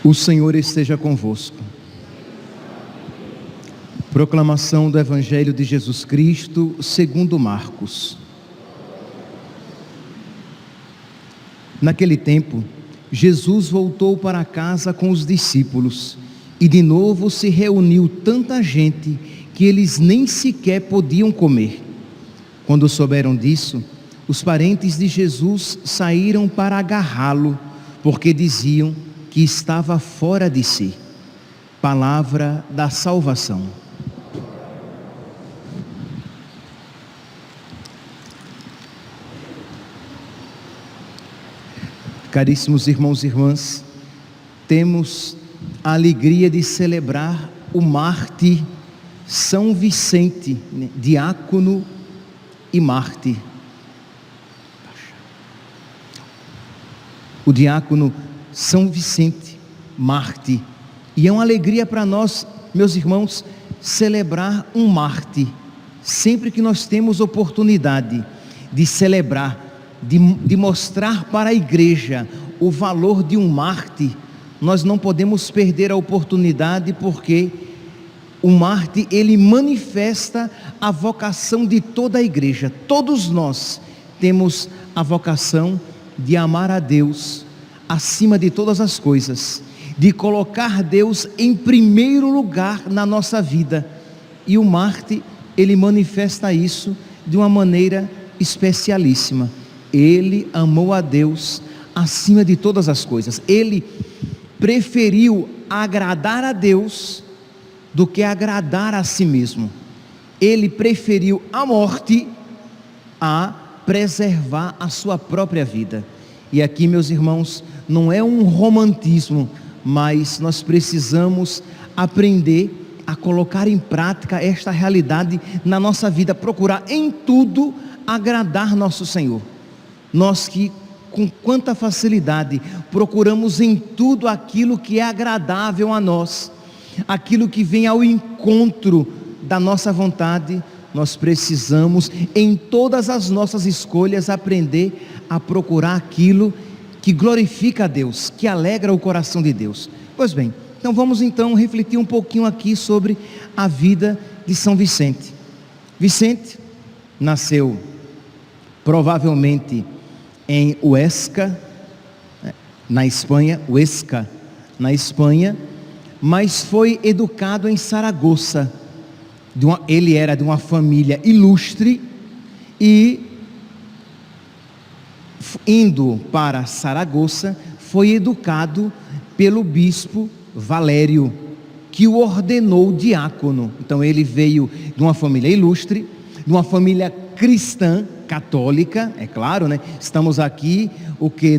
O Senhor esteja convosco. Proclamação do Evangelho de Jesus Cristo segundo Marcos. Naquele tempo, Jesus voltou para casa com os discípulos e de novo se reuniu tanta gente que eles nem sequer podiam comer. Quando souberam disso, os parentes de Jesus saíram para agarrá-lo, porque diziam que estava fora de si. Palavra da salvação. Caríssimos irmãos e irmãs, temos a alegria de celebrar o mártir São Vicente, diácono e mártir. O diácono São Vicente, mártir. E é uma alegria para nós, meus irmãos, celebrar um mártir. Sempre que nós temos oportunidade de celebrar, de mostrar para a igreja o valor de um mártir, nós não podemos perder a oportunidade, porque o mártir, ele manifesta a vocação de toda a igreja. Todos nós temos a vocação de amar a Deus acima de todas as coisas, de colocar Deus em primeiro lugar na nossa vida. E o mártir, ele manifesta isso de uma maneira especialíssima. Ele amou a Deus acima de todas as coisas. Ele preferiu agradar a Deus do que agradar a si mesmo. Ele preferiu a morte a preservar a sua própria vida. E aqui, meus irmãos, não é um romantismo, mas nós precisamos aprender a colocar em prática esta realidade na nossa vida, procurar em tudo agradar nosso Senhor. Nós que com quanta facilidade procuramos em tudo aquilo que é agradável a nós, aquilo que vem ao encontro da nossa vontade, nós precisamos em todas as nossas escolhas aprender a procurar aquilo que glorifica a Deus, que alegra o coração de Deus. Pois bem, então vamos então refletir um pouquinho aqui sobre a vida de São Vicente. Vicente nasceu provavelmente em Huesca, na Espanha, mas foi educado em Saragoça. Ele era de uma família ilustre e, indo para Saragoça, foi educado pelo bispo Valério, que o ordenou diácono. Então ele veio de uma família ilustre, de uma família cristã, católica, é claro, né? Estamos aqui,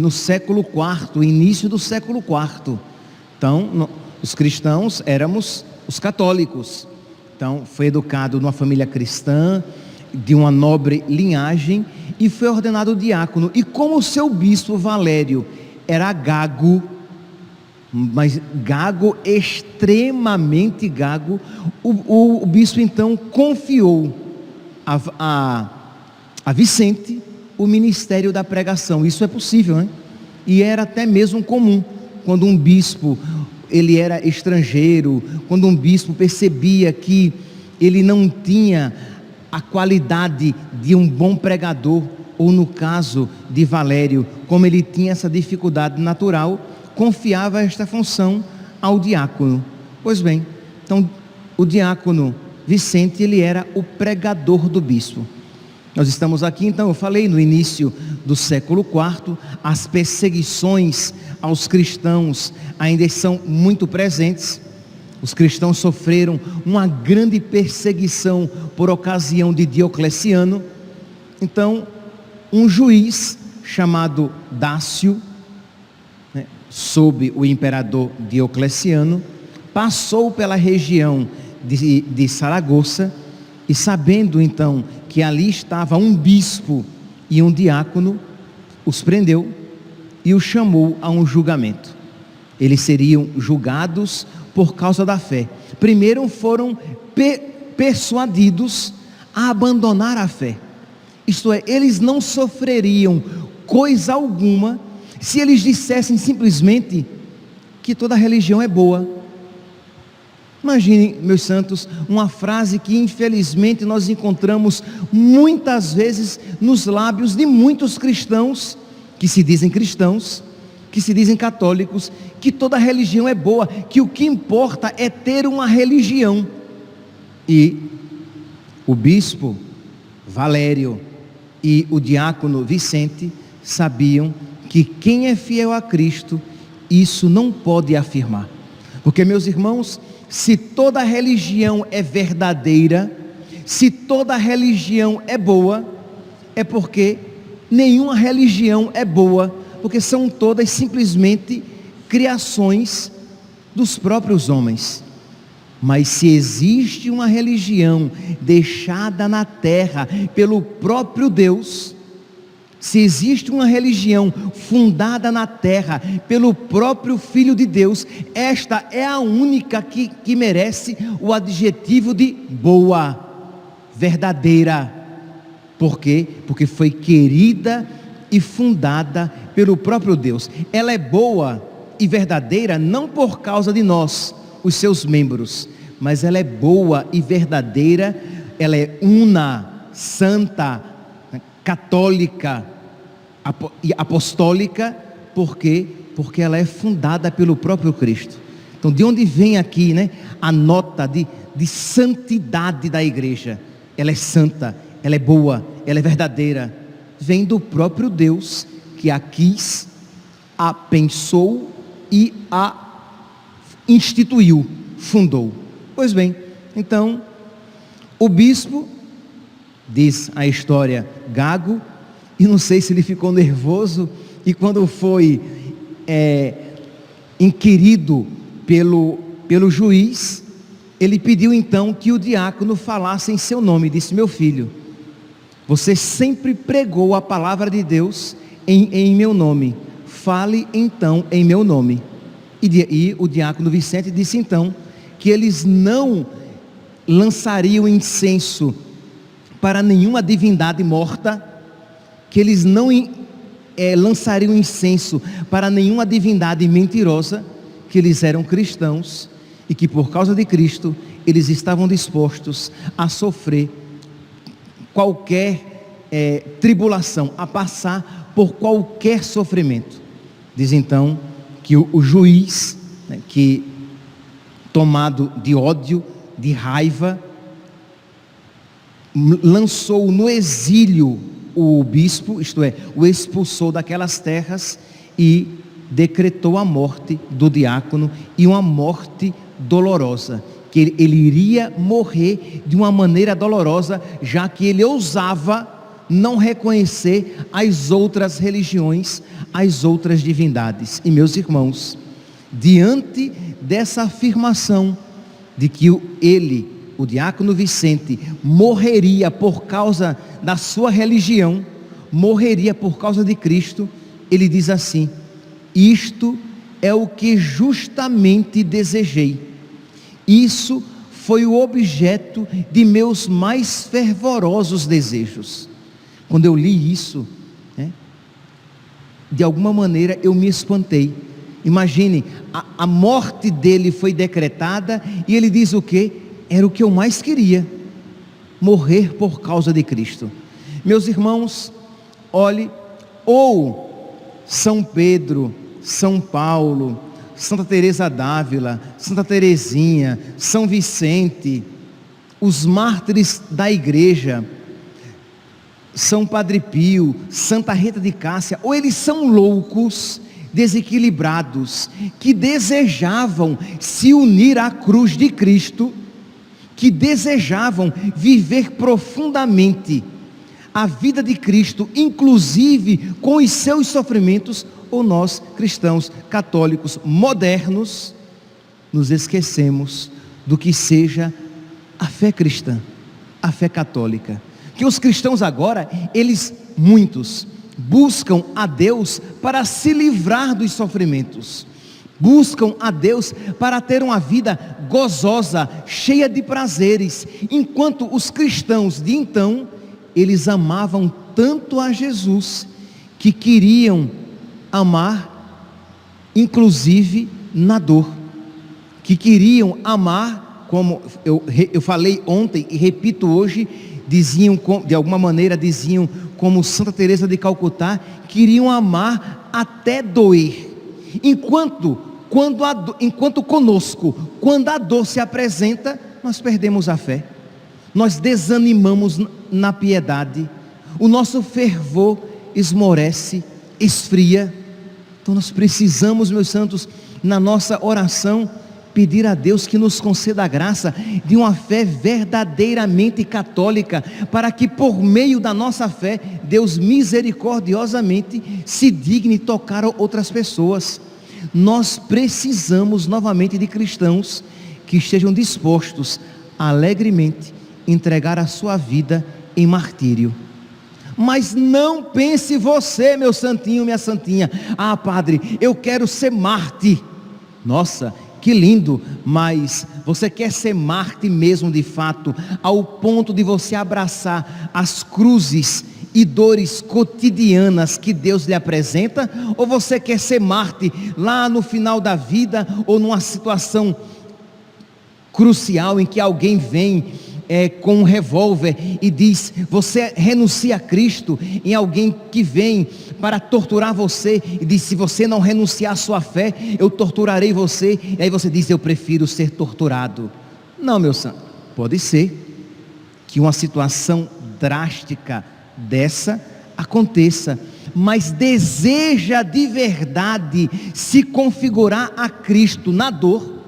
no século IV, início do século IV. Então, os cristãos éramos os católicos. Então, foi educado numa família cristã, de uma nobre linhagem, e foi ordenado diácono. E como o seu bispo Valério era gago, mas gago, extremamente gago, o bispo então confiou a Vicente o ministério da pregação. Isso é possível, né? E era até mesmo comum, quando um bispo, ele era estrangeiro, quando um bispo percebia que ele não tinha a qualidade de um bom pregador, ou no caso de Valério, como ele tinha essa dificuldade natural, confiava esta função ao diácono. Pois bem, então o diácono Vicente, ele era o pregador do bispo. Nós estamos aqui, então, eu falei no início do século IV, as perseguições aos cristãos ainda são muito presentes. Os cristãos sofreram uma grande perseguição por ocasião de Diocleciano. Então, um juiz chamado Dácio, sob o imperador Diocleciano, passou pela região de Saragoça, e sabendo então que ali estava um bispo e um diácono, os prendeu e os chamou a um julgamento. Eles seriam julgados por causa da fé. Primeiro foram persuadidos a abandonar a fé. Isto é, eles não sofreriam coisa alguma se eles dissessem simplesmente que toda religião é boa. Imaginem, meus santos, uma frase que infelizmente nós encontramos muitas vezes nos lábios de muitos cristãos, que se dizem cristãos, que se dizem católicos, que toda religião é boa, que o que importa é ter uma religião. E o bispo Valério e o diácono Vicente sabiam que quem é fiel a Cristo, isso não pode afirmar. Porque, meus irmãos, se toda religião é verdadeira, se toda religião é boa, é porque nenhuma religião é boa, porque são todas simplesmente criações dos próprios homens. Mas se existe uma religião deixada na terra pelo próprio Deus, se existe uma religião fundada na terra pelo próprio Filho de Deus, esta é a única que merece o adjetivo de boa, verdadeira. Por quê? Porque foi querida e fundada pelo próprio Deus. Ela é boa e verdadeira não por causa de nós, os seus membros, mas ela é boa e verdadeira, ela é una, santa, católica e apostólica. Por quê? Porque ela é fundada pelo próprio Cristo. Então, de onde vem aqui, a nota de santidade da igreja? Ela é santa, ela é boa, ela é verdadeira. Vem do próprio Deus, que a quis, a pensou e a instituiu, fundou. Pois bem, então, o bispo, diz a história, gago, e não sei se ele ficou nervoso, e quando foi inquirido pelo juiz, ele pediu então que o diácono falasse em seu nome. Disse: meu filho, você sempre pregou a palavra de Deus em meu nome, fale então em meu nome. E o diácono Vicente disse então que eles não lançariam incenso para nenhuma divindade morta, que eles não lançariam incenso para nenhuma divindade mentirosa, que eles eram cristãos e que por causa de Cristo eles estavam dispostos a sofrer qualquer tribulação, a passar por qualquer sofrimento. Diz então que o juiz, que tomado de ódio, de raiva, lançou no exílio o bispo, isto é, o expulsou daquelas terras e decretou a morte do diácono, e uma morte dolorosa, que ele iria morrer de uma maneira dolorosa, já que ele ousava não reconhecer as outras religiões, as outras divindades. E meus irmãos, diante dessa afirmação de que o diácono Vicente morreria por causa da sua religião, morreria por causa de Cristo, ele diz assim: isto é o que justamente desejei, isso foi o objeto de meus mais fervorosos desejos. Quando eu li isso, de alguma maneira eu me espantei. Imagine, a morte dele foi decretada e ele diz o quê? Era o que eu mais queria, morrer por causa de Cristo. Meus irmãos, olhe, ou São Pedro, São Paulo, Santa Teresa d'Ávila, Santa Teresinha, São Vicente, os mártires da igreja, São Padre Pio, Santa Rita de Cássia, ou eles são loucos, desequilibrados, que desejavam se unir à cruz de Cristo, que desejavam viver profundamente a vida de Cristo, inclusive com os seus sofrimentos, ou nós, cristãos católicos modernos, nos esquecemos do que seja a fé cristã, a fé católica. Que os cristãos agora, muitos, buscam a Deus para se livrar dos sofrimentos, buscam a Deus para ter uma vida gozosa, cheia de prazeres, enquanto os cristãos de então, eles amavam tanto a Jesus, que queriam amar, inclusive na dor, que queriam amar, como eu falei ontem e repito hoje, diziam, de alguma maneira diziam, como Santa Teresa de Calcutá, queriam amar até doer, enquanto conosco, quando a dor se apresenta, nós perdemos a fé, nós desanimamos na piedade, o nosso fervor esmorece, esfria. Então nós precisamos, meus santos, na nossa oração, pedir a Deus que nos conceda a graça de uma fé verdadeiramente católica, para que por meio da nossa fé, Deus misericordiosamente se digne tocar outras pessoas. Nós precisamos novamente de cristãos que estejam dispostos a alegremente entregar a sua vida em martírio. Mas não pense você, meu santinho, minha santinha, ah padre, eu quero ser mártir. Nossa, que lindo, mas você quer ser mártir mesmo de fato, ao ponto de você abraçar as cruzes e dores cotidianas que Deus lhe apresenta? Ou você quer ser mártir lá no final da vida, ou numa situação crucial em que alguém vem com um revólver e diz, você renuncia a Cristo, em alguém que vem para torturar você e diz, se você não renunciar à sua fé, eu torturarei você, e aí você diz, eu prefiro ser torturado. Não, meu santo, pode ser que uma situação drástica dessa aconteça, mas deseja de verdade se configurar a Cristo na dor,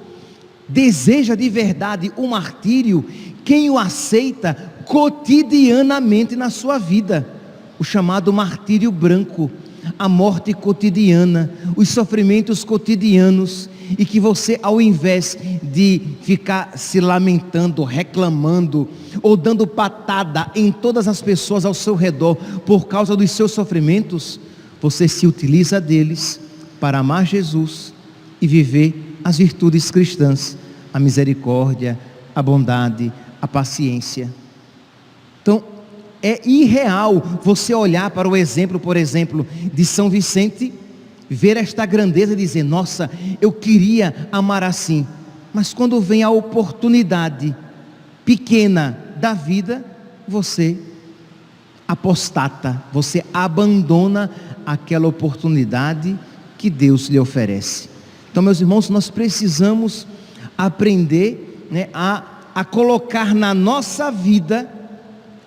deseja de verdade o martírio, quem o aceita cotidianamente na sua vida, o chamado martírio branco, a morte cotidiana, os sofrimentos cotidianos, e que você, ao invés de ficar se lamentando, reclamando, ou dando patada em todas as pessoas ao seu redor, por causa dos seus sofrimentos, você se utiliza deles para amar Jesus, e viver as virtudes cristãs, a misericórdia, a bondade, a paciência. Então, é irreal você olhar para o exemplo, por exemplo, de São Vicente, ver esta grandeza e dizer, nossa, eu queria amar assim, mas quando vem a oportunidade pequena da vida, você apostata, você abandona aquela oportunidade que Deus lhe oferece. Então, meus irmãos, nós precisamos aprender, a colocar na nossa vida,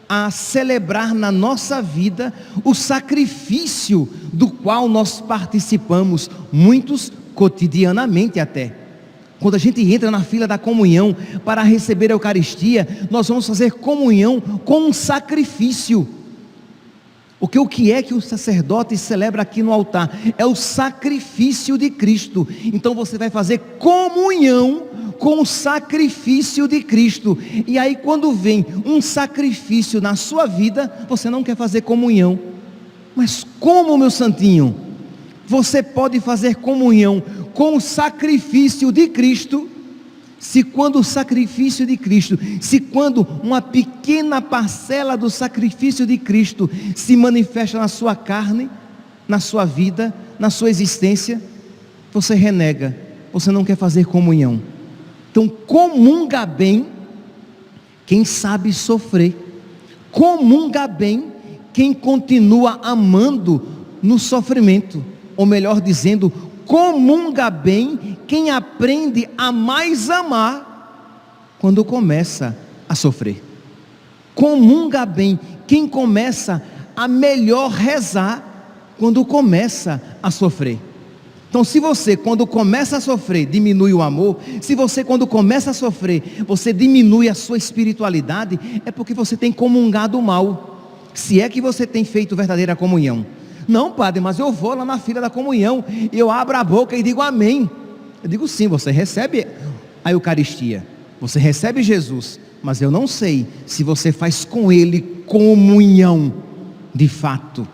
a celebrar na nossa vida o sacrifício do qual nós participamos, muitos cotidianamente até. Quando a gente entra na fila da comunhão para receber a Eucaristia, nós vamos fazer comunhão com um sacrifício. O que é que o sacerdote celebra aqui no altar? É o sacrifício de Cristo. Então você vai fazer comunhão com o sacrifício de Cristo. E aí quando vem um sacrifício na sua vida, você não quer fazer comunhão. Mas como, meu santinho, você pode fazer comunhão com o sacrifício de Cristo, se quando o sacrifício de Cristo, se quando uma pequena parcela do sacrifício de Cristo se manifesta na sua carne, na sua vida, na sua existência, você renega, você não quer fazer comunhão. Então comunga bem quem sabe sofrer, comunga bem quem continua amando no sofrimento, ou melhor dizendo, comunga bem quem aprende a mais amar quando começa a sofrer. Comunga bem quem começa a melhor rezar quando começa a sofrer. Então, se você, quando começa a sofrer, diminui o amor, se você, quando começa a sofrer, você diminui a sua espiritualidade, é porque você tem comungado mal, se é que você tem feito verdadeira comunhão. Não, padre, mas eu vou lá na fila da comunhão, eu abro a boca e digo amém. Eu digo sim, você recebe a Eucaristia, você recebe Jesus, mas eu não sei se você faz com Ele comunhão de fato.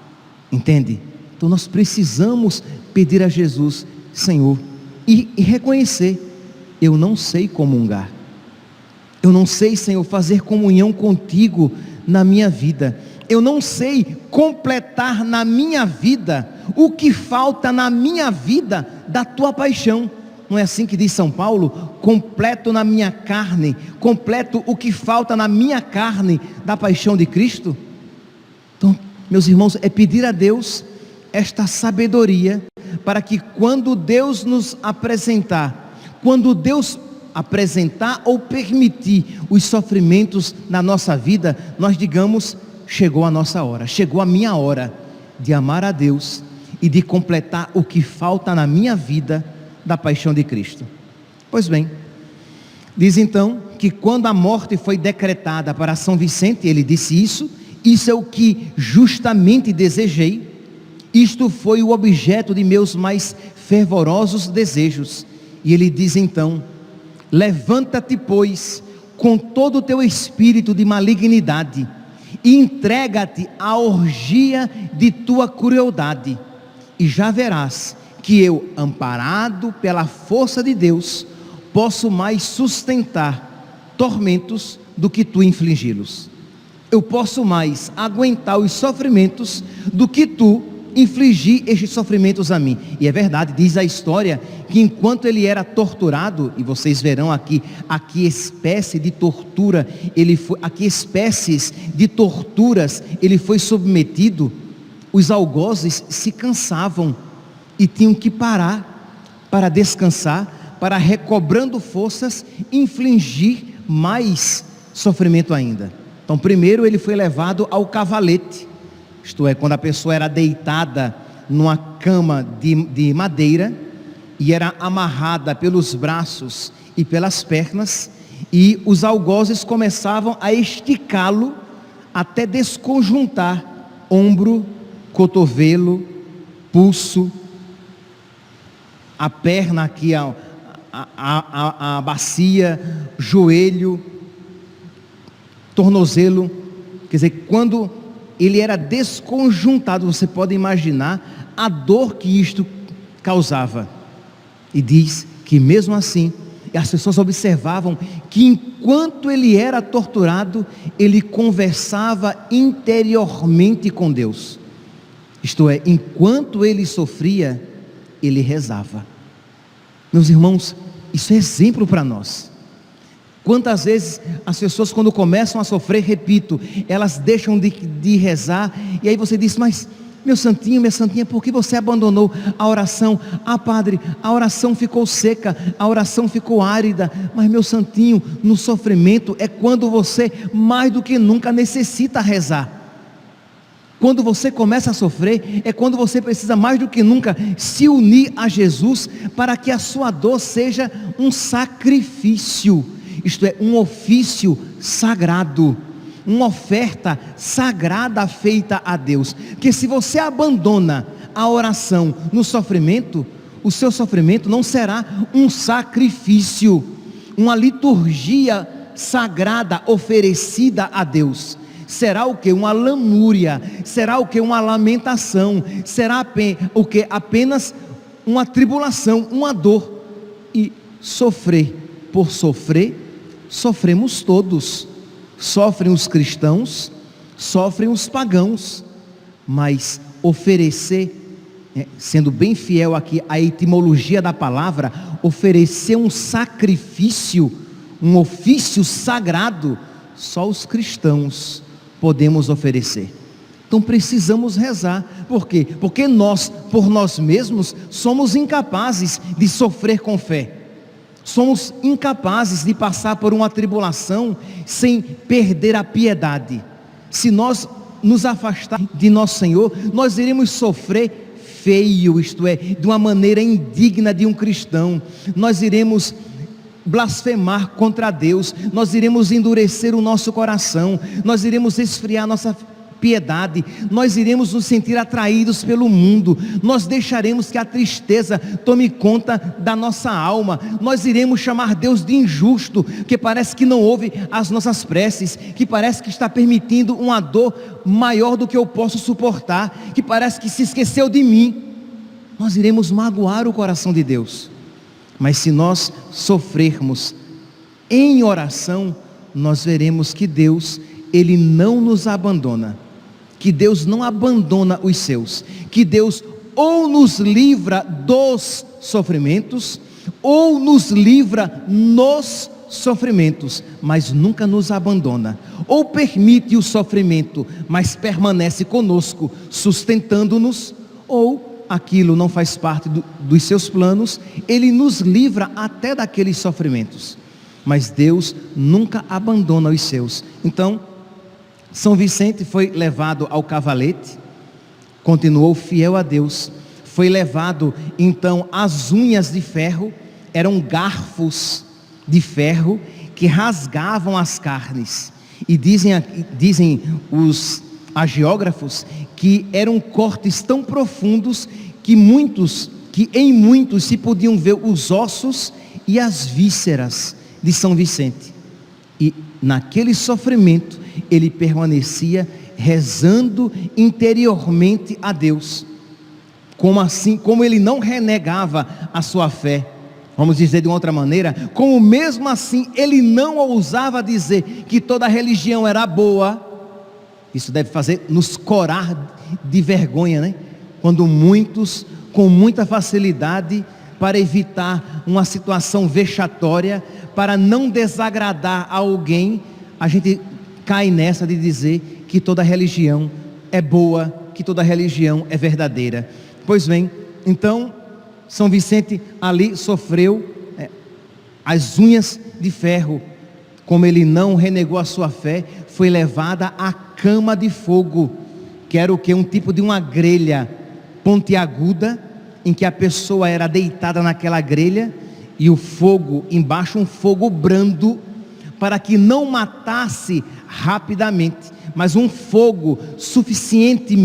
Entende? Então nós precisamos pedir a Jesus: Senhor, e reconhecer: eu não sei comungar, eu não sei, Senhor, fazer comunhão contigo na minha vida, eu não sei completar na minha vida o que falta na minha vida da tua paixão. Não é assim que diz São Paulo? Completo na minha carne, completo o que falta na minha carne da paixão de Cristo. Então, meus irmãos, é pedir a Deus esta sabedoria, para que quando Deus nos apresentar, quando Deus apresentar ou permitir os sofrimentos na nossa vida, nós digamos: chegou a nossa hora, chegou a minha hora de amar a Deus e de completar o que falta na minha vida da paixão de Cristo. Pois bem, diz então que quando a morte foi decretada para São Vicente, ele disse isso é o que justamente desejei, isto foi o objeto de meus mais fervorosos desejos. E ele diz então: levanta-te, pois, com todo o teu espírito de malignidade, e entrega-te à orgia de tua crueldade, e já verás que eu, amparado pela força de Deus, posso mais sustentar tormentos do que tu infligi-los. Eu posso mais aguentar os sofrimentos do que tu infligir estes sofrimentos a mim. E é verdade, diz a história que enquanto ele era torturado, e vocês verão aqui a que espécie de tortura a que espécies de torturas ele foi submetido, os algozes se cansavam e tinham que parar para descansar, para, recobrando forças, infligir mais sofrimento ainda. Então primeiro ele foi levado ao cavalete, isto é, quando a pessoa era deitada numa cama de madeira e era amarrada pelos braços e pelas pernas, e os algozes começavam a esticá-lo até desconjuntar ombro, cotovelo, pulso, a perna aqui, a bacia, joelho, tornozelo. Quer dizer, quando ele era desconjuntado, você pode imaginar a dor que isto causava. E diz que mesmo assim, as pessoas observavam que enquanto ele era torturado, ele conversava interiormente com Deus. Isto é, enquanto ele sofria, ele rezava. Meus irmãos, isso é exemplo para nós. Quantas vezes as pessoas, quando começam a sofrer, repito, elas deixam de rezar, e aí você diz: mas meu santinho, minha santinha, por que você abandonou a oração? Ah, padre, a oração ficou seca, a oração ficou árida. Mas meu santinho, no sofrimento é quando você mais do que nunca necessita rezar. Quando você começa a sofrer, é quando você precisa mais do que nunca se unir a Jesus, para que a sua dor seja um sacrifício, isto é, um ofício sagrado, uma oferta sagrada feita a Deus. Porque se você abandona a oração no sofrimento, o seu sofrimento não será um sacrifício, uma liturgia sagrada oferecida a Deus. Será o que? Uma lamúria. Será o que? Uma lamentação. Será o que? Apenas uma tribulação, uma dor. E sofrer por sofrer, sofremos todos. Sofrem os cristãos, sofrem os pagãos. Mas oferecer, sendo bem fiel aqui à etimologia da palavra, oferecer um sacrifício, um ofício sagrado, só os cristãos podemos oferecer. Então precisamos rezar. Por quê? Porque nós, por nós mesmos, somos incapazes de sofrer com fé. Somos incapazes de passar por uma tribulação sem perder a piedade. Se nós nos afastarmos de nosso Senhor, nós iremos sofrer feio, isto é, de uma maneira indigna de um cristão. Nós iremos blasfemar contra Deus, nós iremos endurecer o nosso coração, nós iremos esfriar nossa piedade, nós iremos nos sentir atraídos pelo mundo, nós deixaremos que a tristeza tome conta da nossa alma, nós iremos chamar Deus de injusto, que parece que não ouve as nossas preces, que parece que está permitindo uma dor maior do que eu posso suportar, que parece que se esqueceu de mim. Nós iremos magoar o coração de Deus. Mas se nós sofrermos em oração, nós veremos que Deus, Ele não nos abandona, que Deus não abandona os seus, que Deus ou nos livra dos sofrimentos, ou nos livra nos sofrimentos, mas nunca nos abandona, ou permite o sofrimento, mas permanece conosco, sustentando-nos, ou aquilo não faz parte dos seus planos, Ele nos livra até daqueles sofrimentos, mas Deus nunca abandona os seus. Então, São Vicente foi levado ao cavalete, continuou fiel a Deus, foi levado então às unhas de ferro, eram garfos de ferro que rasgavam as carnes, e dizem os agiógrafos que eram cortes tão profundos que em muitos se podiam ver os ossos e as vísceras de São Vicente. E naquele sofrimento ele permanecia rezando interiormente a Deus. Como ele não renegava a sua fé, vamos dizer de uma outra maneira, como mesmo assim ele não ousava dizer que toda religião era boa. Isso deve fazer nos corar de vergonha, né? Quando muitos, com muita facilidade, para evitar uma situação vexatória, para não desagradar a alguém, a gente cai nessa de dizer que toda religião é boa, que toda religião é verdadeira. Pois bem, então, São Vicente ali sofreu as unhas de ferro. Como ele não renegou a sua fé, foi levada à cama de fogo, que era o que? Um tipo de uma grelha pontiaguda, em que a pessoa era deitada naquela grelha, e o fogo, embaixo um fogo brando, para que não matasse rapidamente, mas um fogo suficiente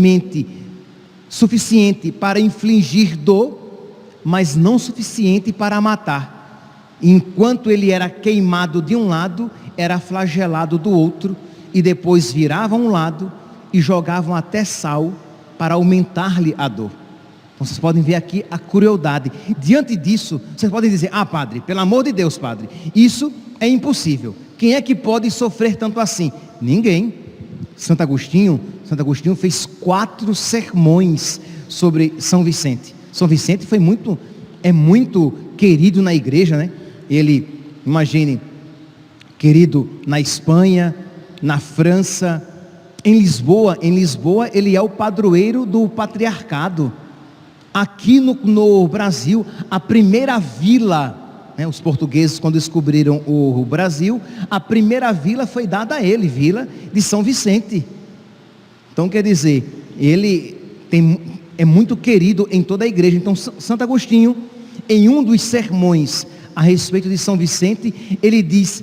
para infligir dor, mas não suficiente para matar. Enquanto ele era queimado de um lado, era flagelado do outro, e depois viravam um lado e jogavam até sal para aumentar-lhe a dor. Então vocês podem ver aqui a crueldade. Diante disso, vocês podem dizer: ah, padre, pelo amor de Deus, padre, isso é impossível. Quem é que pode sofrer tanto assim? Ninguém. Santo Agostinho fez 4 sermões sobre São Vicente. São Vicente é muito querido na igreja, né? Ele, imagine, querido na Espanha, na França, em Lisboa ele é o padroeiro do patriarcado. Aqui no Brasil, a primeira vila, né, os portugueses quando descobriram o Brasil, a primeira vila foi dada a ele, Vila de São Vicente. Então quer dizer, ele é muito querido em toda a igreja. Então Santo Agostinho, em um dos sermões a respeito de São Vicente, ele diz: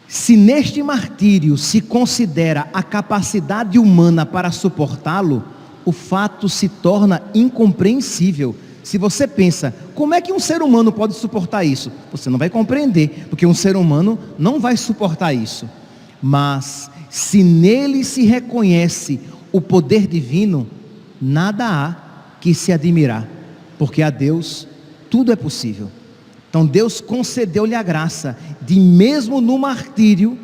se neste martírio se considera a capacidade humana para suportá-lo, o fato se torna incompreensível. Se você pensa, como é que um ser humano pode suportar isso? Você não vai compreender, porque um ser humano não vai suportar isso. Mas, se nele se reconhece o poder divino, nada há que se admirar, porque a Deus tudo é possível. Então Deus concedeu-lhe a graça de, mesmo no martírio,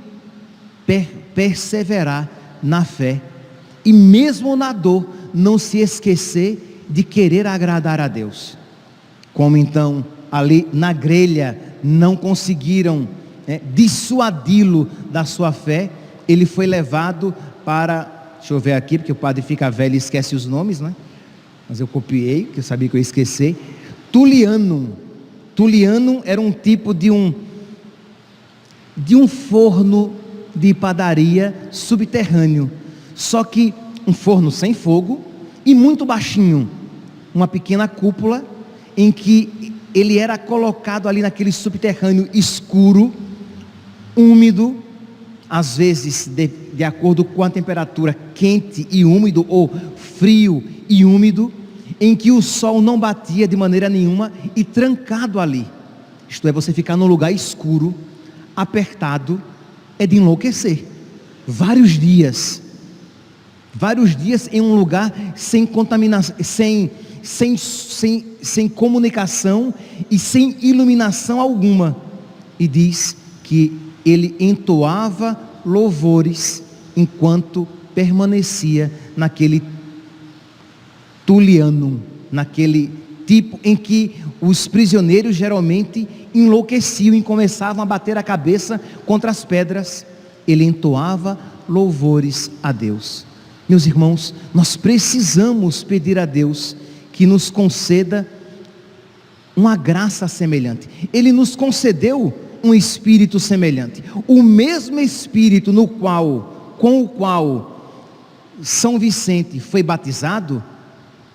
perseverar na fé, e mesmo na dor, não se esquecer de querer agradar a Deus. Como então ali na grelha não conseguiram dissuadi-lo da sua fé, ele foi levado para, deixa eu ver aqui, porque o padre fica velho e esquece os nomes, né? Mas eu copiei, que eu sabia que eu ia esquecer. Tullianum era um tipo de um forno de padaria subterrâneo, só que um forno sem fogo e muito baixinho, uma pequena cúpula em que ele era colocado ali naquele subterrâneo escuro, úmido, às vezes de acordo com a temperatura quente e úmido, ou frio e úmido, em que o sol não batia de maneira nenhuma, e trancado ali, isto é, você ficar num lugar escuro, apertado, é de enlouquecer. Vários dias em um lugar sem contaminação, sem comunicação e sem iluminação alguma. E diz que ele entoava louvores enquanto permanecia naquele tulianum, naquele tipo em que os prisioneiros geralmente enlouqueciam e começavam a bater a cabeça contra as pedras. Ele entoava louvores a Deus. Meus irmãos, nós precisamos pedir a Deus que nos conceda uma graça semelhante. Ele nos concedeu um espírito semelhante, o mesmo espírito com o qual São Vicente foi batizado,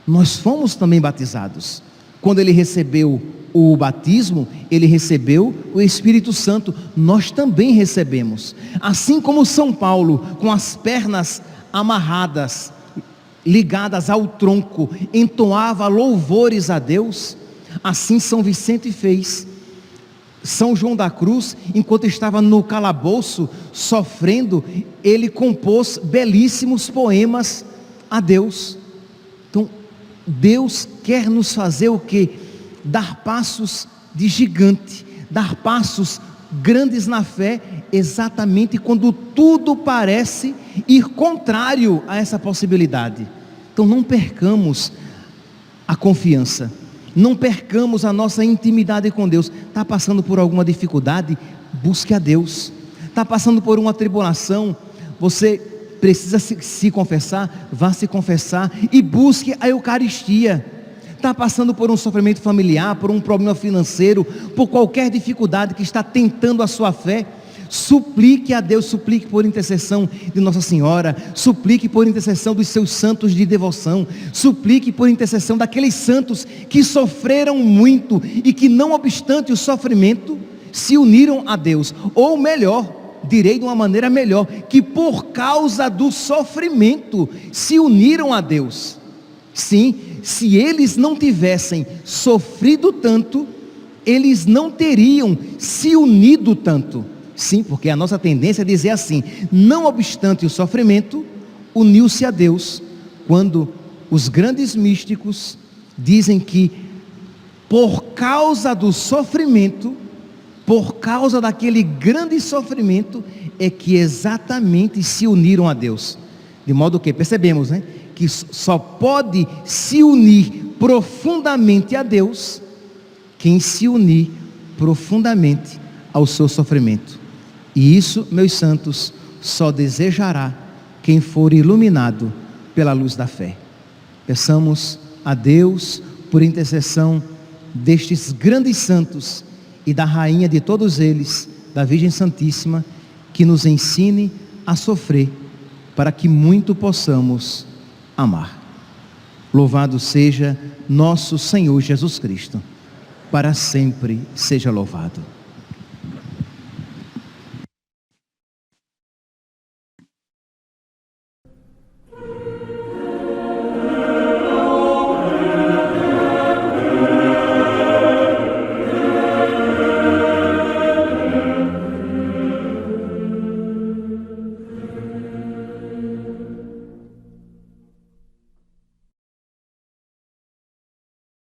nós fomos também batizados. Quando ele recebeu o batismo, ele recebeu o Espírito Santo, nós também recebemos. Assim como São Paulo, com as pernas amarradas, ligadas ao tronco, entoava louvores a Deus, assim São Vicente fez. São João da Cruz, enquanto estava no calabouço, sofrendo, ele compôs belíssimos poemas a Deus. Então, Deus quer nos fazer o quê? Dar passos de gigante, dar passos grandes na fé, exatamente quando tudo parece ir contrário a essa possibilidade. Então não percamos a confiança, não percamos a nossa intimidade com Deus. Está passando por alguma dificuldade? Busque a Deus. Está passando por uma tribulação? Você precisa se confessar? Vá se confessar e busque a Eucaristia. Está passando por um sofrimento familiar, por um problema financeiro, por qualquer dificuldade que está tentando a sua fé? Suplique a Deus, suplique por intercessão de Nossa Senhora, suplique por intercessão dos seus santos de devoção, suplique por intercessão daqueles santos que sofreram muito e que, não obstante o sofrimento, se uniram a Deus. Ou melhor, direi de uma maneira melhor, que por causa do sofrimento se uniram a Deus. Sim, se eles não tivessem sofrido tanto, eles não teriam se unido tanto. Sim, porque a nossa tendência é dizer assim: não obstante o sofrimento, uniu-se a Deus. Quando os grandes místicos dizem que por causa do sofrimento, por causa daquele grande sofrimento, é que exatamente se uniram a Deus. De modo que percebemos, né, que só pode se unir profundamente a Deus quem se unir profundamente ao seu sofrimento. E isso, meus santos, só desejará quem for iluminado pela luz da fé. Peçamos a Deus, por intercessão destes grandes santos e da rainha de todos eles, da Virgem Santíssima, que nos ensine a sofrer, para que muito possamos amar. Louvado seja nosso Senhor Jesus Cristo, para sempre seja louvado.